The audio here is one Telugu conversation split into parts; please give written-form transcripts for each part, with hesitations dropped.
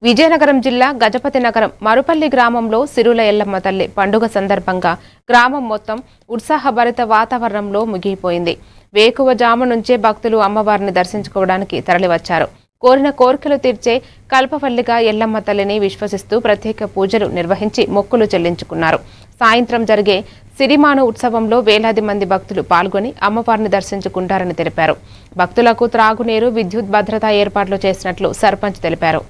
విజయనగరం జిల్లా గజపతి నగరం మరుపల్లి గ్రామంలో సిరుల ఎల్లమ్మ తల్లి పండుగ సందర్భంగా గ్రామం మొత్తం ఉత్సాహభరిత వాతావరణంలో ముగిపోయింది. వేకువజాము నుంచే భక్తులు అమ్మవారిని దర్శించుకోవడానికి తరలివచ్చారు. కోరిన కోరికలు తీర్చే కల్పవల్లిగా ఎల్లమ్మ తల్లిని విశ్వసిస్తూ ప్రత్యేక పూజలు నిర్వహించి మొక్కులు చెల్లించుకున్నారు. సాయంత్రం జరిగే సిరిమాను ఉత్సవంలో వేలాది మంది భక్తులు పాల్గొని అమ్మవారిని దర్శించుకుంటారని తెలిపారు. భక్తులకు త్రాగునీరు, విద్యుత్ భద్రతా ఏర్పాట్లు చేసినట్లు సర్పంచ్ తెలిపారు.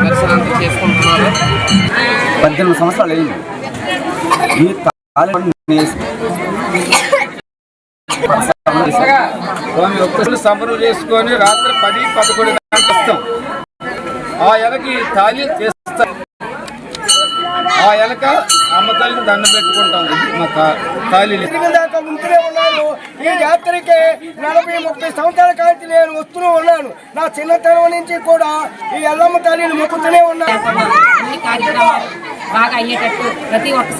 దర్శనాలు చేసుకుంటున్నారు. 18 సంవత్సరాలు అయింది. ఈ సంబరం చేసుకొని రాత్రి 10-11 గంటలకు వస్తాం. ఆ వెనక్కి తాళి చేస్తాం. ఆ వెనక అమ్మ తల్లిని దండం పెట్టుకుంటాం. మా తాళి దాకా ఉంటూనే ఉన్నాను. ఈ యాత్రకి 40-30 సంవత్సరాల కాంతి నేను వస్తూనే ఉన్నాను. నా చిన్నతనం నుంచి కూడా ఈ ఎల్లమ్మ తల్లిని మొక్కుతూనే ఉన్నాను. బాగా అయ్యేటట్టు ప్రతి ఒక్క